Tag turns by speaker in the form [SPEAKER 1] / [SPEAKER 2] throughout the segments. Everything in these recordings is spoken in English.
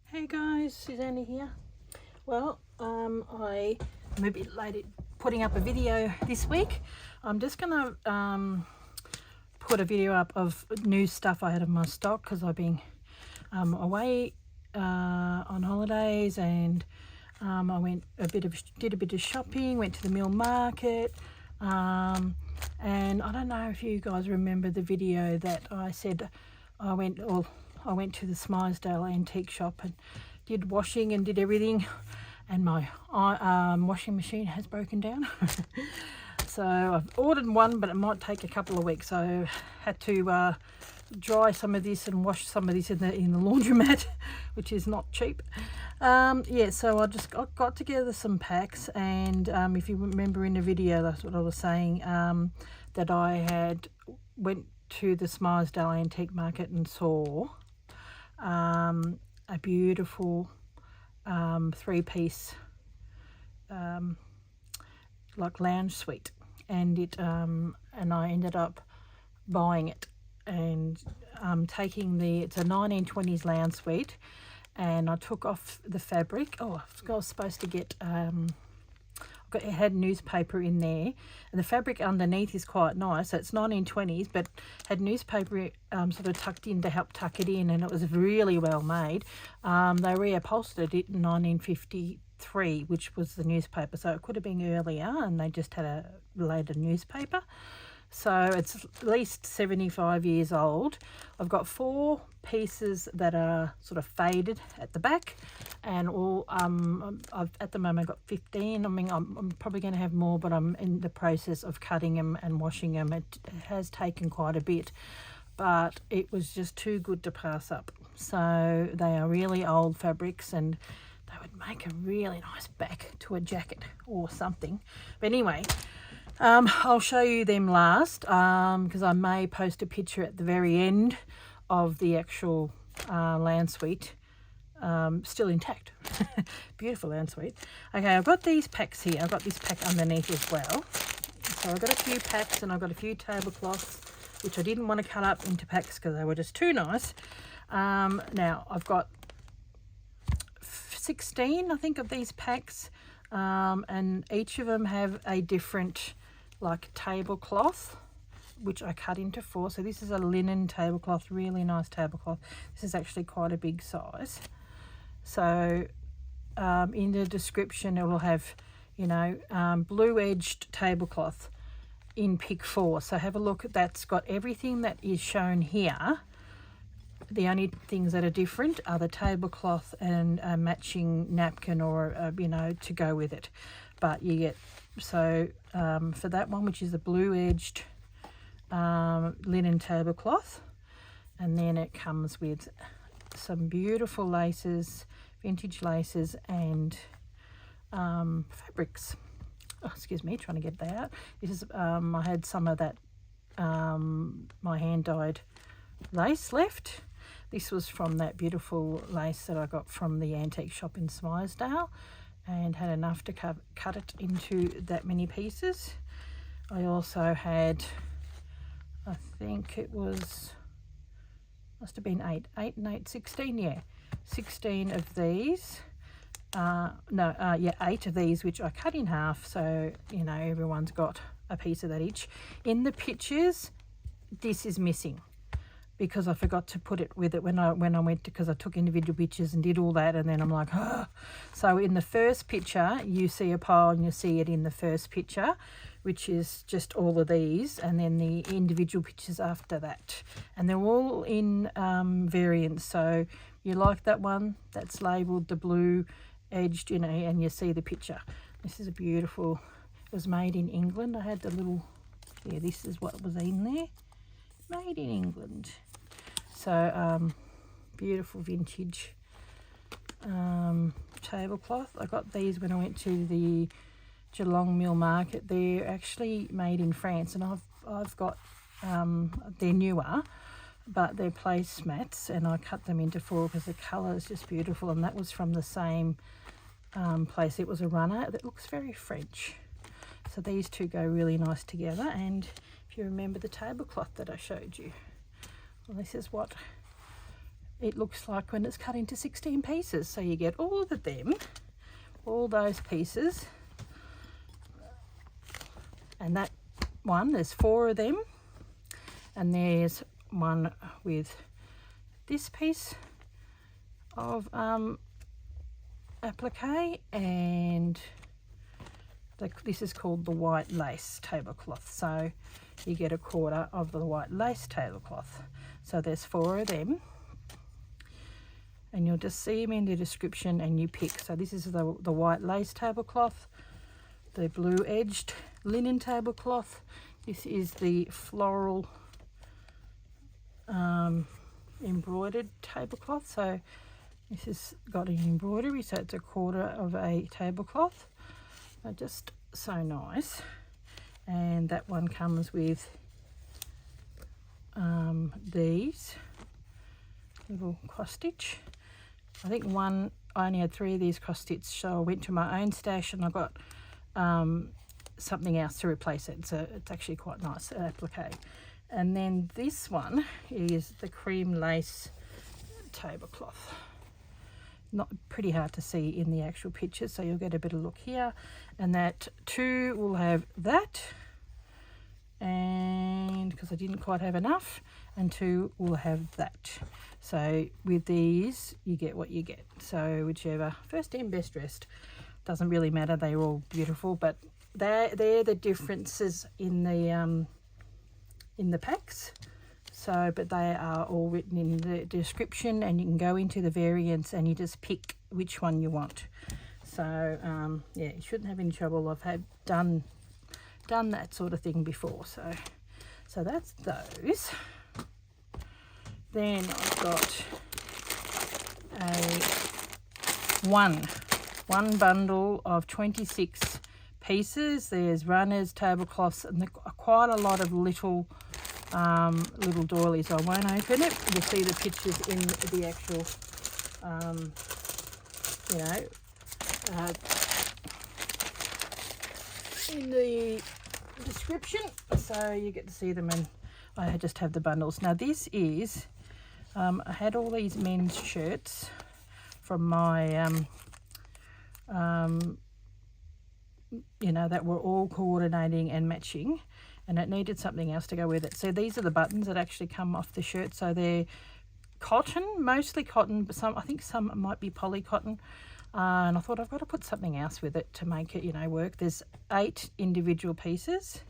[SPEAKER 1] Hey guys, Susanna here. Well, I'm a bit late at putting up a video this week. I'm just gonna put a video up of new stuff I had in my stock because I've been away on holidays, and I did a bit of shopping, went to the Mill Market, and I don't know if you guys remember the video that I said I went to the Smyesdale antique shop and did washing and did everything, and my washing machine has broken down. So I've ordered one, but it might take a couple of weeks. So I had to dry some of this and wash some of this in the laundromat, which is not cheap. Yeah, so I got together some packs, and if you remember in the video, that's what I was saying, that I had went to the Smyesdale antique market and saw a beautiful three-piece like lounge suite, and I ended up buying it and taking it's a 1920s lounge suite, and I took off the fabric. I was supposed to get it had newspaper in there, and the fabric underneath is quite nice. So it's 1920s, but had newspaper sort of tucked in to help tuck it in, and it was really well made. They reupholstered it in 1953, which was the newspaper, so it could have been earlier, and they just had a later newspaper. So it's at least 75 years old. I've got 4 pieces that are sort of faded at the back, and all I've at the moment got 15. I mean, I'm probably going to have more, but I'm in the process of cutting them and washing them. It has taken quite a bit, but it was just too good to pass up. So they are really old fabrics, and they would make a really nice back to a jacket or something. But anyway, I'll show you them last, because I may post a picture at the very end of the actual lounge suite, still intact. Beautiful lounge suite. Okay, I've got these packs here. I've got this pack underneath as well. So I've got a few packs, and I've got a few tablecloths, which I didn't want to cut up into packs because they were just too nice. Now I've got 16, I think, of these packs, and each of them have a different like tablecloth, which I cut into 4. So this is a linen tablecloth, really nice tablecloth. This is actually quite a big size. So in the description it will have, blue edged tablecloth in pick 4. So have a look. That's got everything that is shown here. The only things that are different are the tablecloth and a matching napkin, or to go with it. But you get, so for that one, which is the blue edged linen tablecloth, and then it comes with some beautiful laces, vintage laces, and fabrics. Excuse me, trying to get that out. This is I had some of that my hand dyed lace left. This was from that beautiful lace that I got from the antique shop in Smyesdale, and had enough to cut it into that many pieces. I also had, I think it was, must have been 16, yeah, 16 of these. 8 of these, which I cut in half, so everyone's got a piece of that each. In the pictures, this is missing, because I forgot to put it with it when I went to, because I took individual pictures and did all that, and then I'm like, oh. So in the first picture you see a pile, and you see it in the first picture, which is just all of these, and then the individual pictures after that, and they're all in variants. So you like that one that's labelled the blue edged, and you see the picture. This is a beautiful, it was made in England. I had the little, yeah, this is what was in there, made in England. So beautiful vintage tablecloth. I got these when I went to the Geelong Mill Market. They're actually made in France, and I've got they're newer, but they're placemats, and I cut them into 4 because the colour is just beautiful. And that was from the same place. It was a runner that looks very French. So these two go really nice together. And if you remember the tablecloth that I showed you, well, this is what it looks like when it's cut into 16 pieces. So you get all of them, all those pieces, and that one, there's 4 of them, and there's one with this piece of applique, and this is called the white lace tablecloth. So you get a quarter of the white lace tablecloth. So there's 4 of them, and you'll just see them in the description and you pick. So this is the white lace tablecloth, the blue edged linen tablecloth. This is the floral embroidered tablecloth. So this has got an embroidery, so it's a quarter of a tablecloth. Just so nice. And that one comes with these little cross stitch. I think I only had 3 of these cross stitch, so I went to my own stash and I got something else to replace it. So it's actually quite nice applique. And then this one is the cream lace tablecloth. Not pretty hard to see in the actual picture, so you'll get a better look here. And that 2 will have that, and because I didn't quite have enough, and 2 will have that. So with these you get what you get, so whichever, first in, best dressed, doesn't really matter, they're all beautiful, but they're the differences in the packs. So, but they are all written in the description, and you can go into the variants and you just pick which one you want. So yeah, you shouldn't have any trouble. I've done that sort of thing before. So that's those. Then I've got one bundle of 26 pieces. There's runners, tablecloths, and quite a lot of little doilies. I won't open it. You'll see the pictures in the actual in the description, so you get to see them, and I just have the bundles. Now this is I had all these men's shirts from my that were all coordinating and matching, and it needed something else to go with it. So these are the buttons that actually come off the shirt. So they're cotton, mostly cotton, but I think some might be poly cotton. And I thought I've got to put something else with it to make it, work. There's 8 individual pieces,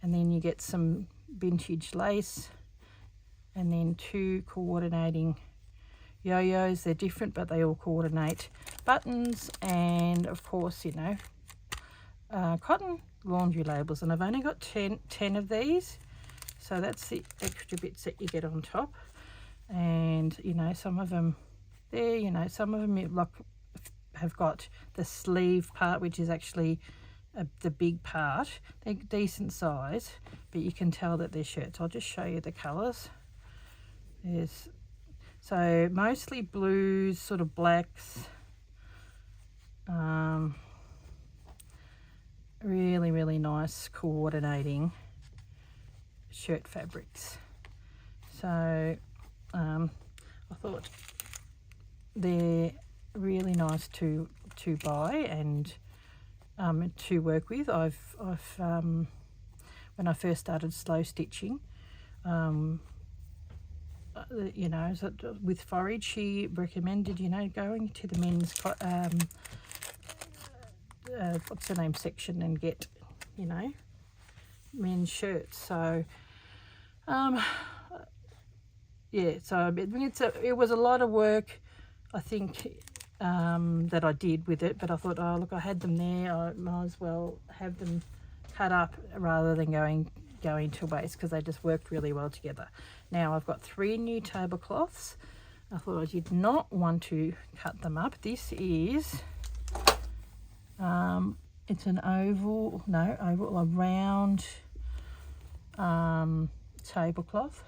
[SPEAKER 1] and then you get some vintage lace, and then 2 coordinating yo-yos. They're different, but they all coordinate. Buttons, and of course, cotton laundry labels. And I've only got 10 of these, so that's the extra bits that you get on top. And some of them there, some of them have got the sleeve part, which is actually the big part. They're decent size, but you can tell that they're shirts. I'll just show you the colours. So mostly blues, sort of blacks, really, really nice coordinating shirt fabrics. So I thought they're really nice to buy and to work with. I've when I first started slow stitching, with forage, she recommended going to the men's what's the name section and get men's shirts. So yeah, so it was a lot of work, I think, that I did with it, but I thought, oh look, I had them there, I might as well have them cut up rather than going to waste, because they just worked really well together. Now I've got 3 new tablecloths. I thought I did not want to cut them up. This is it's an a round tablecloth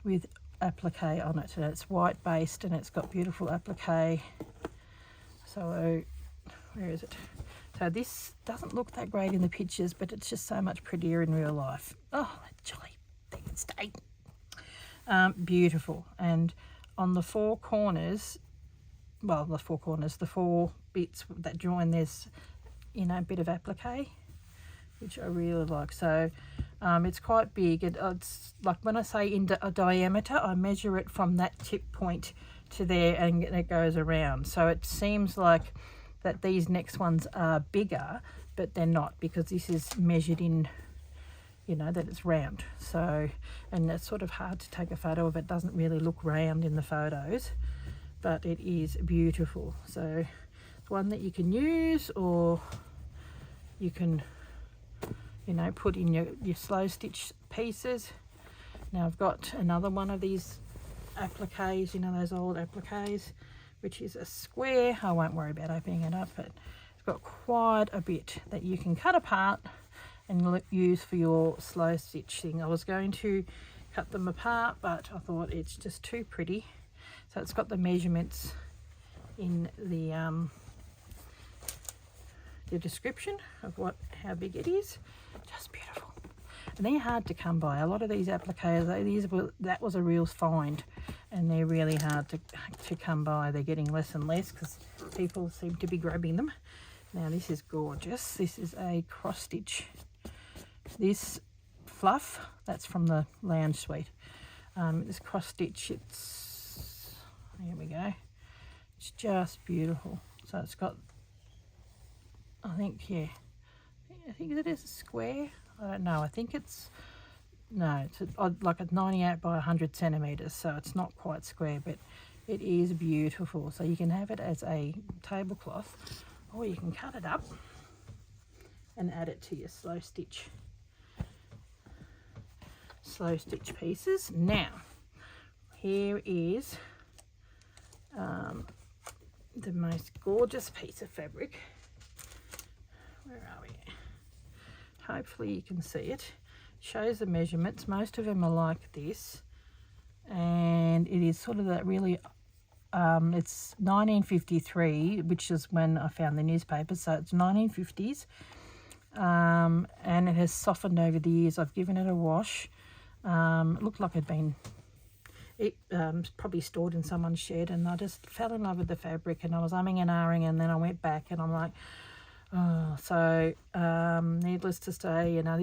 [SPEAKER 1] with applique on it, and it's white based and it's got beautiful applique. So where is it? So this doesn't look that great in the pictures, but it's just so much prettier in real life. Oh, that jolly thing stayed. Beautiful. And on the four corners, well, the four bits that join, there's, you know, a bit of applique, which I really like. So it's quite big. It's like, when I say in a diameter, I measure it from that tip point to there, and it goes around. So it seems like that these next ones are bigger, but they're not, because this is measured in, you know, that it's round. So, and it's sort of hard to take a photo of. It doesn't really look round in the photos, but it is beautiful. So it's one that you can use, or you can, you know, put in your slow stitch pieces. Now I've got another one of these appliques, you know, those old appliques, which is a square. I won't worry about opening it up, but it's got quite a bit that you can cut apart and use for your slow stitch thing. I was going to cut them apart, but I thought it's just too pretty. So it's got the measurements in the description of how big it is. Just beautiful. And they're hard to come by. A lot of these appliques, that was a real find, and they're really hard to come by. They're getting less and less because people seem to be grabbing them. Now this is gorgeous. This is a cross stitch. This fluff, that's from the lounge suite. This cross stitch, here we go. It's just beautiful. So it's got, I think it is a square. I don't know. I think it's like a 98 by 100 centimeters. So it's not quite square, but it is beautiful. So you can have it as a tablecloth, or you can cut it up and add it to your slow stitch pieces. Now here is the most gorgeous piece of fabric. Where are we? Hopefully you can see it. Shows the measurements. Most of them are like this, and it is sort of that really it's 1953, which is when I found the newspaper, so it's 1950s, and it has softened over the years. I've given it a wash. It looked like it probably stored in someone's shed, and I just fell in love with the fabric, and I was umming and ahhing, and then I went back and I'm like, oh. So needless to say, you know,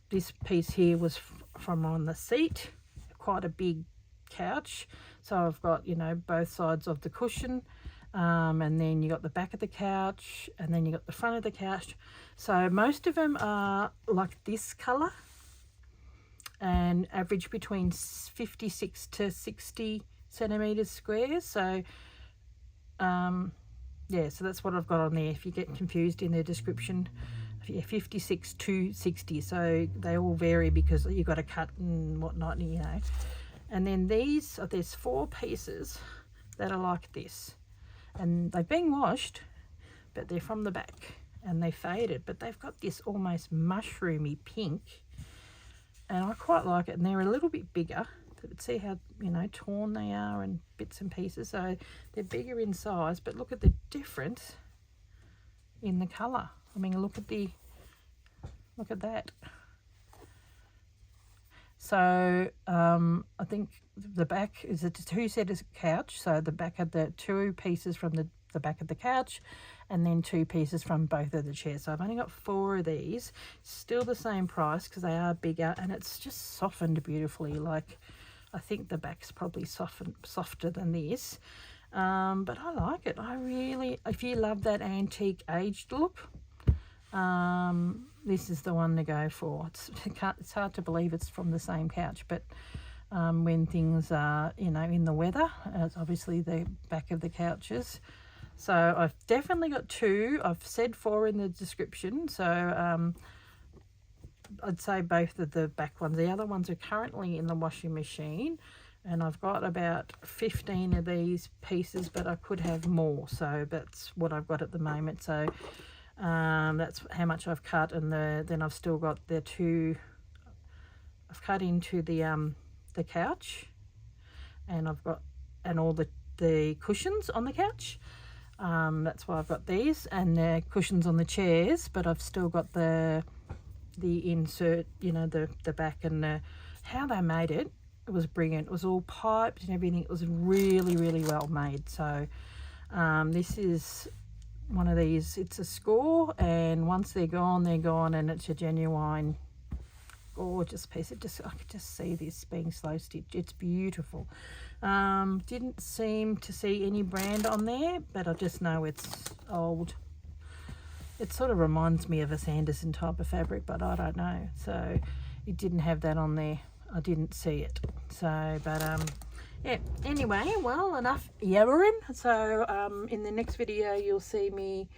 [SPEAKER 1] this piece here was from on the seat, quite a big couch. So I've got, you know, both sides of the cushion, and then you got the back of the couch, and then you got the front of the couch. So most of them are like this colour, and average between 56 to 60 centimeters squares. So yeah, so that's what I've got on there. If you get confused in the description, yeah, 56 to 60. So they all vary because you got to cut and whatnot, you know. And then there's 4 pieces that are like this, and they've been washed, but they're from the back and they faded, but they've got this almost mushroomy pink, and I quite like it. And they're a little bit bigger, but see how, you know, torn they are and bits and pieces. So they're bigger in size, but look at the difference in the colour. I mean, look at that. So I think the back is a 2-seater couch. So the back had the 2 pieces from the back of the couch, and then 2 pieces from both of the chairs. So I've only got 4 of these. Still the same price because they are bigger, and it's just softened beautifully. Like, I think the back's probably softer than this, but I like it. If you love that antique aged look, this is the one to go for. It's hard to believe it's from the same couch, but when things are, you know, in the weather, it's obviously the back of the couches. So I've definitely got 2. I've said 4 in the description, so I'd say both of the back ones. The other ones are currently in the washing machine, and I've got about 15 of these pieces, but I could have more. So that's what I've got at the moment. So that's how much I've cut, and then I've still got the 2 I've cut into the couch, and I've got all the cushions on the couch. That's why I've got these, and the cushions on the chairs, but I've still got the insert, you know, the back, and how they made it. It was brilliant. It was all piped and everything. It was really, really well made. So this is one of these. It's a score, and once they're gone, and it's a genuine gorgeous piece. I could just see this being slow stitched. It's beautiful. Didn't seem to see any brand on there, but I just know it's old. It sort of reminds me of a Sanderson type of fabric, but I don't know. So it didn't have that on there. I didn't see it. So, but yeah. Anyway, well, enough yabbering. So in the next video, you'll see me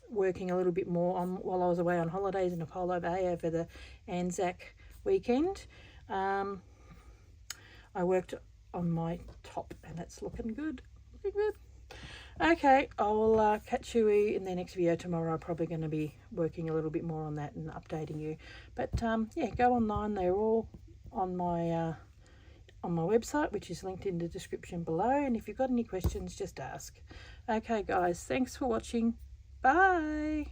[SPEAKER 1] working a little bit more on while I was away on holidays in Apollo Bay over the Anzac weekend. I worked on my top, and it's looking good. Okay, I'll catch you in the next video tomorrow. I'm probably going to be working a little bit more on that and updating you. But yeah, go online. They're all on my website, which is linked in the description below. And if you've got any questions, just ask. Okay, guys, thanks for watching. Bye.